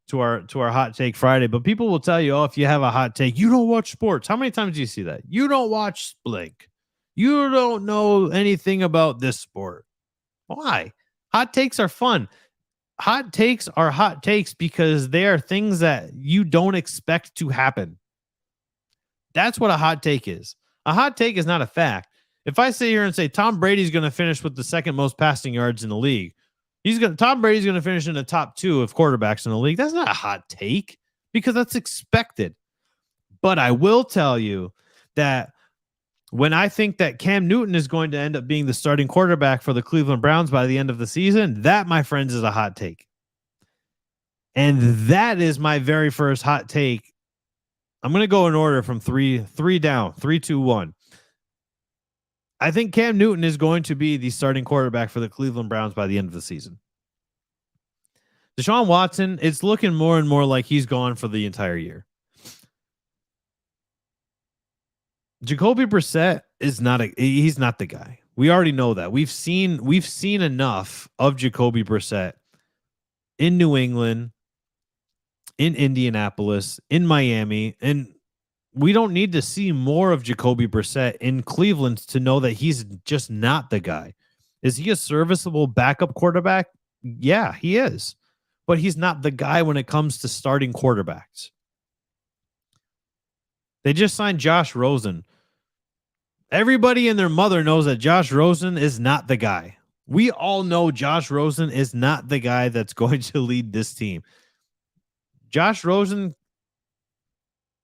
to our hot take Friday. But people will tell you, oh, if you have a hot take, you don't watch sports. How many times do you see that? You don't watch Blink. You don't know anything about this sport. Why? Hot takes are fun. Hot takes are hot takes because they are things that you don't expect to happen. That's what a hot take is. A hot take is not a fact. If I sit here and say Tom Brady's going to finish with the second most passing yards in the league, Tom Brady's going to finish in the top 2 of quarterbacks in the league. That's not a hot take because that's expected. But I will tell you that when I think that Cam Newton is going to end up being the starting quarterback for the Cleveland Browns by the end of the season, that, my friends, is a hot take. And that is my very first hot take. I'm going to go in order from three down, 3, 2, 1. I think Cam Newton is going to be the starting quarterback for the Cleveland Browns by the end of the season. Deshaun Watson, it's looking more and more like he's gone for the entire year. Jacoby Brissett he's not the guy. We already know that. We've seen enough of Jacoby Brissett in New England, in Indianapolis, in Miami, and we don't need to see more of Jacoby Brissett in Cleveland to know that he's just not the guy. Is he a serviceable backup quarterback? Yeah, he is. But he's not the guy when it comes to starting quarterbacks. They just signed Josh Rosen. Everybody and their mother knows that Josh Rosen is not the guy. We all know Josh Rosen is not the guy that's going to lead this team. Josh Rosen,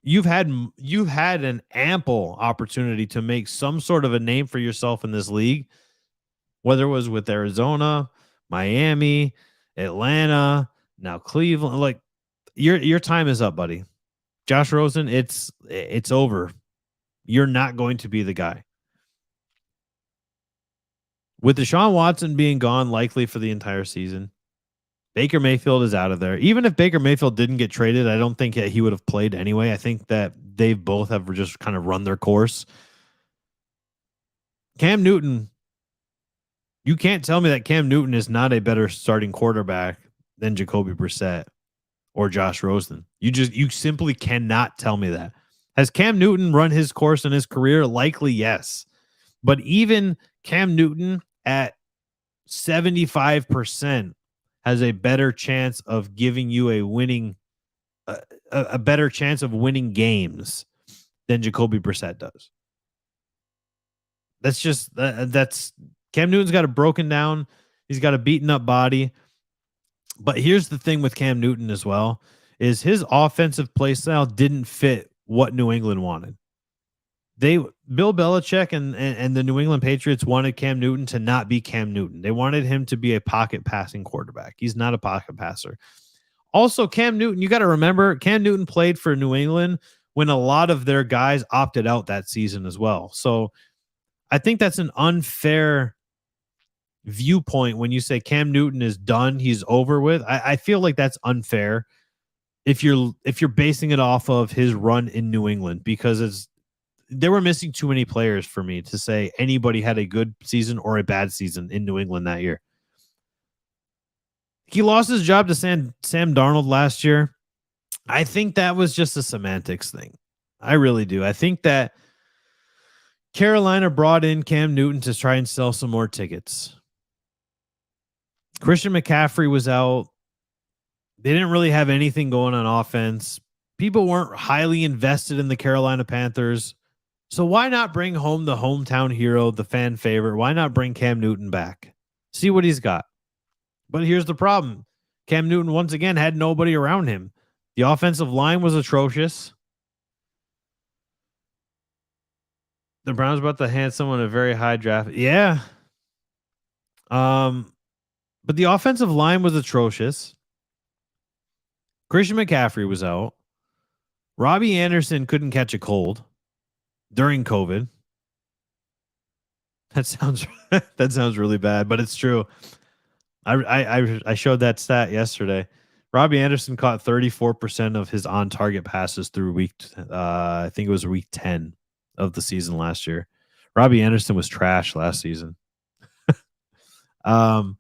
you've had an ample opportunity to make some sort of a name for yourself in this league, whether it was with Arizona, Miami, Atlanta, now Cleveland. Like your time is up, buddy. Josh Rosen, it's over. You're not going to be the guy. With Deshaun Watson being gone likely for the entire season, Baker Mayfield is out of there. Even if Baker Mayfield didn't get traded, I don't think that he would have played anyway. I think that they both have just kind of run their course. Cam Newton, you can't tell me that Cam Newton is not a better starting quarterback than Jacoby Brissett or Josh Rosen. You simply cannot tell me that. Has Cam Newton run his course in his career? Likely, yes. But even Cam Newton at 75% has a better chance of giving you a better chance of winning games than Jacoby Brissett does. That's Cam Newton's got a broken down. He's got a beaten up body. But here's the thing with Cam Newton as well, is his offensive play style didn't fit what New England wanted. Bill Belichick and the New England Patriots wanted Cam Newton to not be Cam Newton. They wanted him to be a pocket passing quarterback. He's not a pocket passer. Also, Cam Newton, you got to remember, Cam Newton played for New England when a lot of their guys opted out that season as well. So I think that's an unfair viewpoint when you say Cam Newton is done, he's over with. I feel like that's unfair if you're basing it off of his run in New England, because they were missing too many players for me to say anybody had a good season or a bad season in New England that year. He lost his job to Sam Darnold last year. I think that was just a semantics thing. I really do. I think that Carolina brought in Cam Newton to try and sell some more tickets. Christian McCaffrey was out. They didn't really have anything going on offense. People weren't highly invested in the Carolina Panthers. So why not bring home the hometown hero, the fan favorite? Why not bring Cam Newton back? See what he's got. But here's the problem. Cam Newton, once again, had nobody around him. The offensive line was atrocious. The Browns about to hand someone a very high draft. Yeah. But the offensive line was atrocious. Christian McCaffrey was out. Robbie Anderson couldn't catch a cold during COVID. That sounds really bad, but it's true. I showed that stat yesterday. Robbie Anderson caught 34% of his on-target passes through I think it was week 10 of the season last year. Robbie Anderson was trash last season. DJ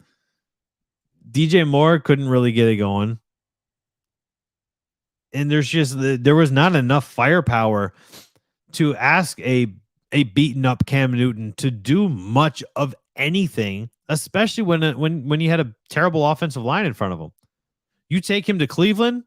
Moore couldn't really get it going. And there was not enough firepower to ask a beaten up Cam Newton to do much of anything, especially when you had a terrible offensive line in front of him. You take him to Cleveland,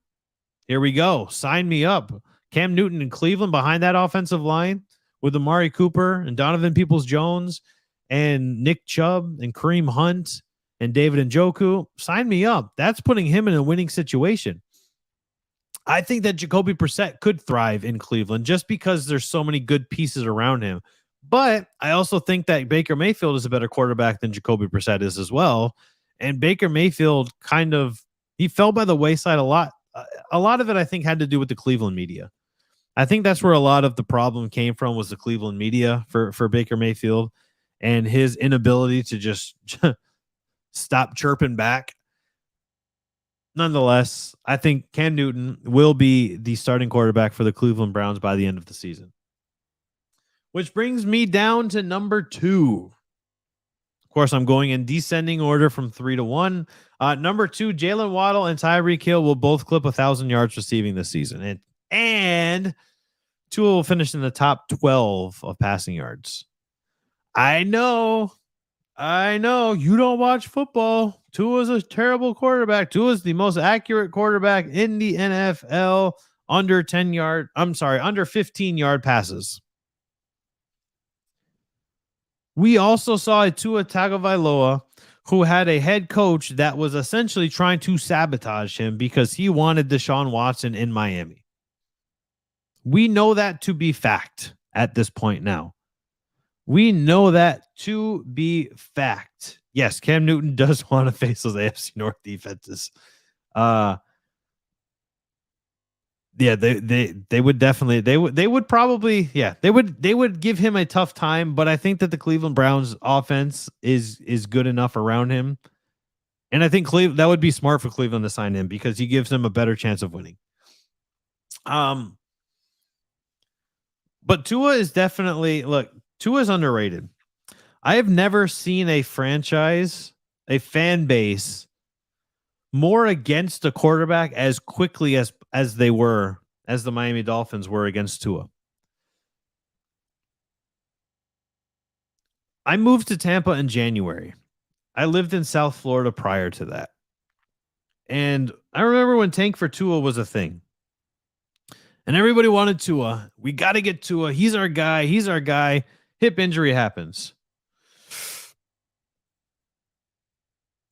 here we go. Sign me up. Cam Newton in Cleveland behind that offensive line with Amari Cooper and Donovan Peoples-Jones and Nick Chubb and Kareem Hunt and David Njoku. Sign me up. That's putting him in a winning situation. I think that Jacoby Brissett could thrive in Cleveland just because there's so many good pieces around him. But I also think that Baker Mayfield is a better quarterback than Jacoby Brissett is as well. And Baker Mayfield he fell by the wayside a lot. A lot of it, I think, had to do with the Cleveland media. I think that's where a lot of the problem came from, was the Cleveland media for Baker Mayfield and his inability to just stop chirping back. Nonetheless, I think Cam Newton will be the starting quarterback for the Cleveland Browns by the end of the season. Which brings me down to number 2. Of course, I'm going in descending order from 3 to 1. Number 2, Jalen Waddle and Tyreek Hill will both clip 1,000 yards receiving this season. And Tua will finish in the top 12 of passing yards. I know you don't watch football. Tua's a terrible quarterback. Tua's the most accurate quarterback in the NFL under 15-yard passes. We also saw a Tua Tagovailoa who had a head coach that was essentially trying to sabotage him because he wanted Deshaun Watson in Miami. We know that to be fact at this point now. We know that to be fact. Yes, Cam Newton does want to face those AFC North defenses. Yeah, they would definitely they would probably they would give him a tough time, but I think that the Cleveland Browns offense is good enough around him. And I think that would be smart for Cleveland to sign him because he gives them a better chance of winning. But Tua is definitely Tua is underrated. I have never seen a franchise, a fan base more against a quarterback as quickly as the Miami Dolphins were against Tua. I moved to Tampa in January. I lived in South Florida prior to that. And I remember when Tank for Tua was a thing. And everybody wanted Tua. We got to get Tua. He's our guy. He's our guy. Hip injury happens.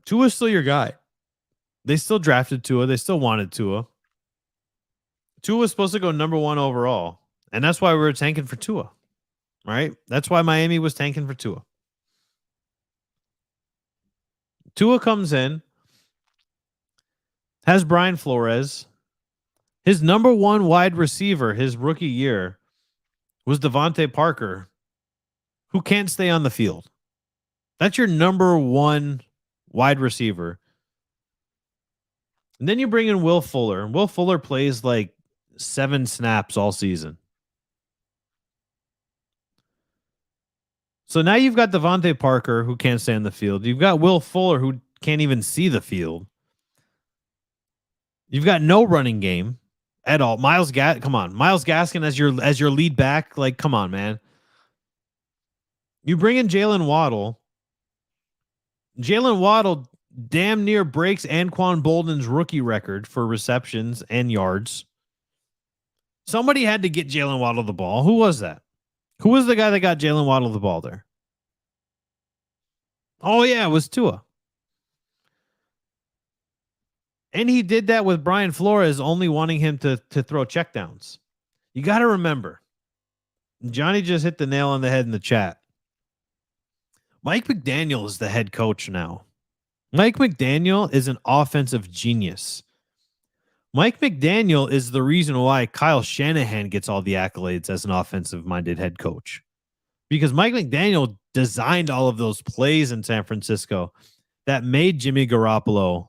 Tua's still your guy. They still drafted Tua. They still wanted Tua. Tua was supposed to go number 1 overall. And that's why we were tanking for Tua. Right? That's why Miami was tanking for Tua. Tua comes in, has Brian Flores. His number 1 wide receiver his rookie year was Devontae Parker, who can't stay on the field. That's your number 1 wide receiver. And then you bring in Will Fuller. And Will Fuller plays like 7 snaps all season. So now you've got Devontae Parker, who can't stay on the field. You've got Will Fuller, who can't even see the field. You've got no running game at all. Miles Gaskin as your lead back. Like, come on, man. You bring in Jalen Waddle. Jalen Waddle damn near breaks Anquan Bolden's rookie record for receptions and yards. Somebody had to get Jalen Waddle the ball. Who was that? Who was the guy that got Jalen Waddle the ball there? Oh, yeah, it was Tua. And he did that with Brian Flores only wanting him to throw checkdowns. You got to remember, Johnny just hit the nail on the head in the chat. Mike McDaniel is the head coach now. Mike McDaniel is an offensive genius. Mike McDaniel is the reason why Kyle Shanahan gets all the accolades as an offensive-minded head coach. Because Mike McDaniel designed all of those plays in San Francisco that made Jimmy Garoppolo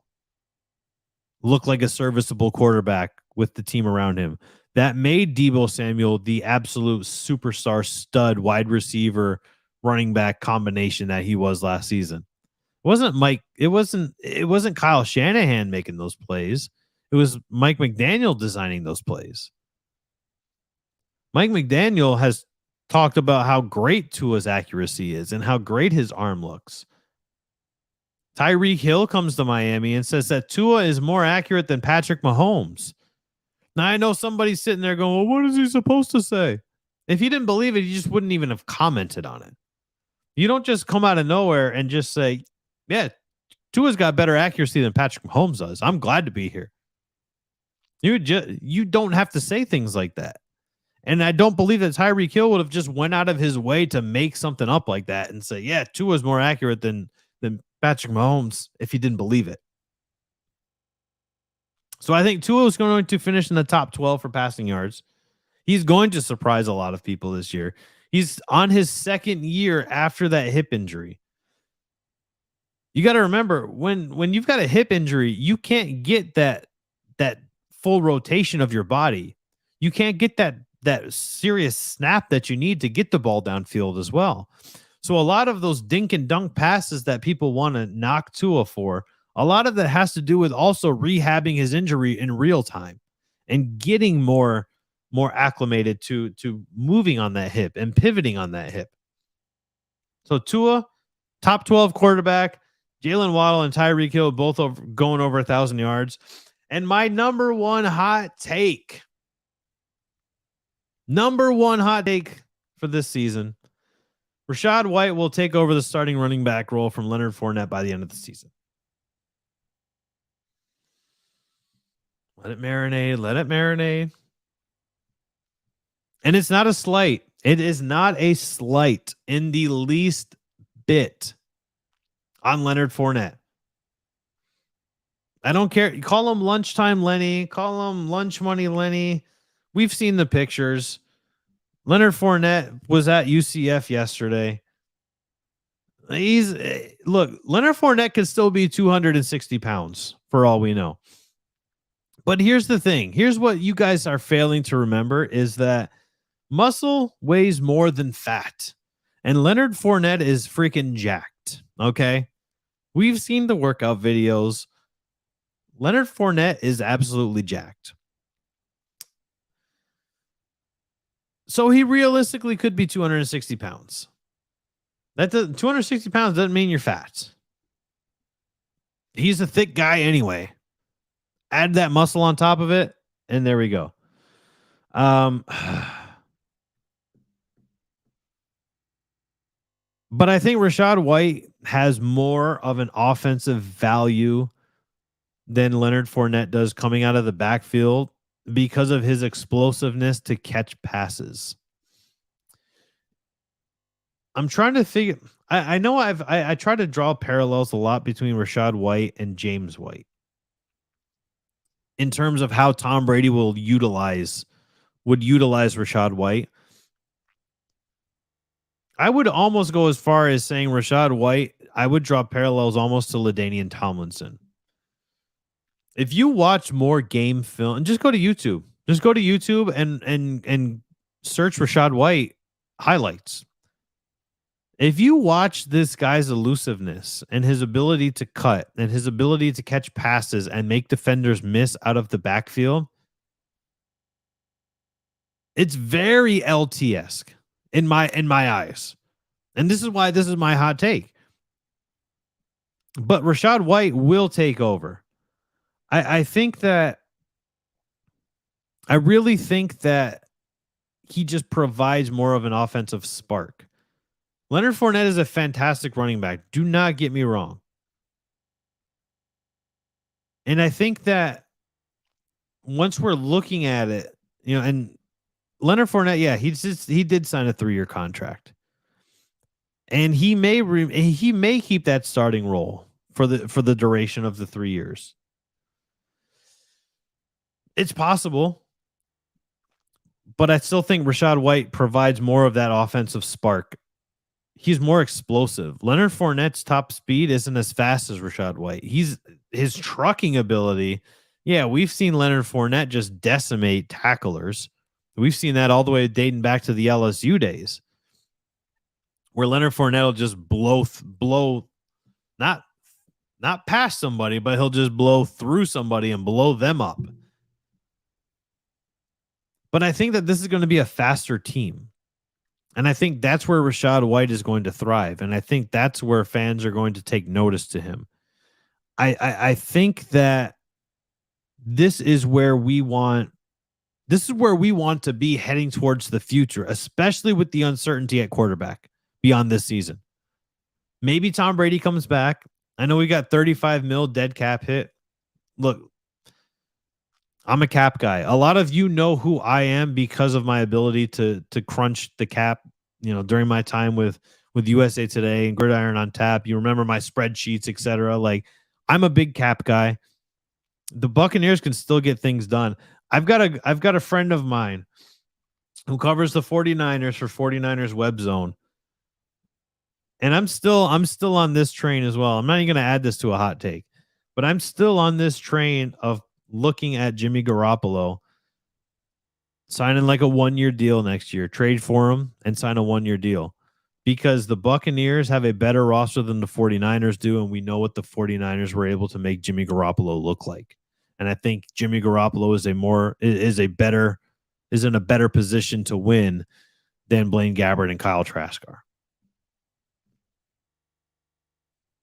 look like a serviceable quarterback with the team around him. That made Deebo Samuel the absolute superstar stud wide receiver running back combination that he was last season. It wasn't Kyle Shanahan making those plays. It was Mike McDaniel designing those plays. Mike McDaniel has talked about how great Tua's accuracy is and how great his arm looks. Tyreek Hill comes to Miami and says that Tua is more accurate than Patrick Mahomes. Now, I know somebody's sitting there going, well, what is he supposed to say? If he didn't believe it, he just wouldn't even have commented on it. You don't just come out of nowhere and just say, yeah, Tua's got better accuracy than Patrick Mahomes does. I'm glad to be here. You don't have to say things like that. And I don't believe that Tyreek Hill would have just went out of his way to make something up like that and say, yeah, Tua's more accurate than Patrick Mahomes if he didn't believe it. So I think Tua is going to finish in the top 12 for passing yards. He's going to surprise a lot of people this year. He's on his 2nd year after that hip injury. You got to remember, when you've got a hip injury, you can't get that full rotation of your body. You can't get that serious snap that you need to get the ball downfield as well. So a lot of those dink and dunk passes that people want to knock Tua for, a lot of that has to do with also rehabbing his injury in real time and getting more acclimated to moving on that hip and pivoting on that hip. So Tua, top 12 quarterback, Jalen Waddle and Tyreek Hill both going over 1,000 yards. And my number one hot take for this season, Rachaad White will take over the starting running back role from Leonard Fournette by the end of the season. Let it marinate. Let it marinate. And it's not a slight. It is not a slight in the least bit on Leonard Fournette. I don't care. You call him lunchtime Lenny. Call him lunch money Lenny. We've seen the pictures. Leonard Fournette was at UCF yesterday. Leonard Fournette could still be 260 pounds for all we know. But here's the thing. Here's what you guys are failing to remember is that muscle weighs more than fat. And Leonard Fournette is freaking jacked. Okay. We've seen the workout videos. Leonard Fournette is absolutely jacked. So he realistically could be 260 pounds. 260 pounds doesn't mean you're fat. He's a thick guy anyway. Add that muscle on top of it, and there we go. But I think Rachaad White has more of an offensive value than Leonard Fournette does coming out of the backfield because of his explosiveness to catch passes. I'm trying to figure. I know I try to draw parallels a lot between Rachaad White and James White in terms of how Tom Brady would utilize Rachaad White. I would almost go as far as saying Rachaad White, I would draw parallels almost to LaDainian Tomlinson. If you watch more game film, and just go to YouTube. Just go to YouTube and search Rachaad White highlights. If you watch this guy's elusiveness and his ability to cut and his ability to catch passes and make defenders miss out of the backfield, it's very LT-esque in my eyes. And this is why this is my hot take. But Rachaad White will take over. I really think that he just provides more of an offensive spark. Leonard Fournette is a fantastic running back. Do not get me wrong. And I think that once we're looking at it, and Leonard Fournette, yeah, he did sign a 3-year contract. And he may keep that starting role for the duration of the 3 years. It's possible. But I still think Rachaad White provides more of that offensive spark. He's more explosive. Leonard Fournette's top speed isn't as fast as Rachaad White. His trucking ability. Yeah, we've seen Leonard Fournette just decimate tacklers. We've seen that all the way dating back to the LSU days, where Leonard Fournette will just blow, not past somebody, but he'll just blow through somebody and blow them up. But I think that this is going to be a faster team. And I think that's where Rachaad White is going to thrive. And I think that's where fans are going to take notice to him. I think that this is where we want to be heading towards the future, especially with the uncertainty at quarterback beyond this season. Maybe Tom Brady comes back. I know we got 35 mil dead cap hit. Look, I'm a cap guy. A lot of you know who I am because of my ability to crunch the cap, during my time with USA Today and Gridiron on Tap. You remember my spreadsheets, etc. Like, I'm a big cap guy. The Buccaneers can still get things done. I've got a friend of mine who covers the 49ers for 49ers Web Zone. And I'm still on this train as well. I'm not even going to add this to a hot take, but I'm still on this train of looking at Jimmy Garoppolo signing like a 1-year deal next year, trade for him and sign a 1-year deal, because the Buccaneers have a better roster than the 49ers do. And we know what the 49ers were able to make Jimmy Garoppolo look like. And I think Jimmy Garoppolo is in a better position to win than Blaine Gabbert and Kyle Trask are.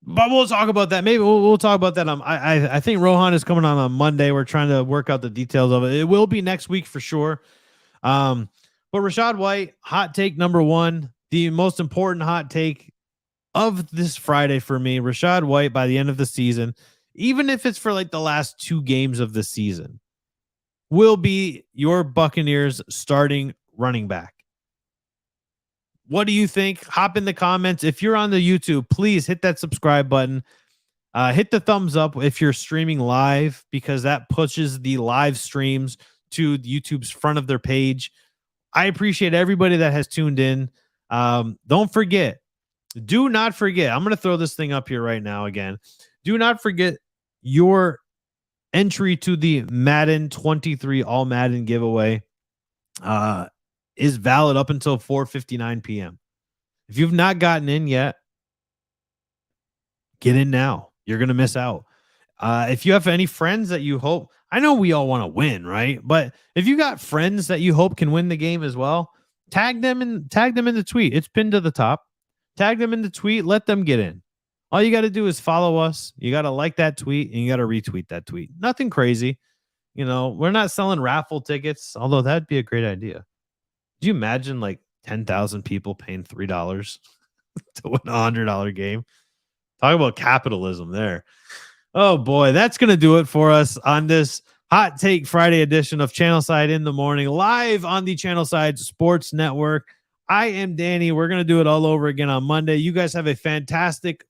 But we'll talk about that. Maybe we'll talk about that. I think Rohan is coming on Monday. We're trying to work out the details of it. It will be next week for sure. But Rachaad White, hot take number 1. the most important hot take of this Friday for me, Rachaad White by the end of the season, even if it's for like the last 2 games of the season, will be your Buccaneers starting running back. What do you think? Hop in the comments. If you're on the YouTube, please hit that subscribe button. Hit the thumbs up if you're streaming live, because that pushes the live streams to YouTube's front of their page. I appreciate everybody that has tuned in. Don't forget, do not forget. I'm going to throw this thing up here right now again. Do not forget your entry to the Madden 23 All Madden giveaway is valid up until 4:59 p.m. If you've not gotten in yet, get in now. You're going to miss out. If you have any friends that you hope, I know we all want to win, right? But if you got friends that you hope can win the game as well, tag them in the tweet. It's pinned to the top. Tag them in the tweet. Let them get in. All you got to do is follow us. You got to like that tweet and you got to retweet that tweet. Nothing crazy. We're not selling raffle tickets, although that'd be a great idea. Do you imagine like 10,000 people paying $3 to win $100 game? Talk about capitalism there. Oh boy, that's going to do it for us on this Hot Take Friday edition of Channelside in the Morning, live on the Channelside Sports Network. I am Danny. We're going to do it all over again on Monday. You guys have a fantastic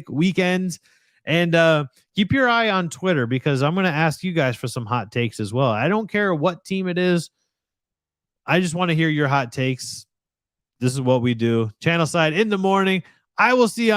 weekend, and keep your eye on Twitter, because I'm going to ask you guys for some hot takes as well. I don't care what team it is. I just want to hear your hot takes. This is what we do. Channelside in the Morning. I will see you on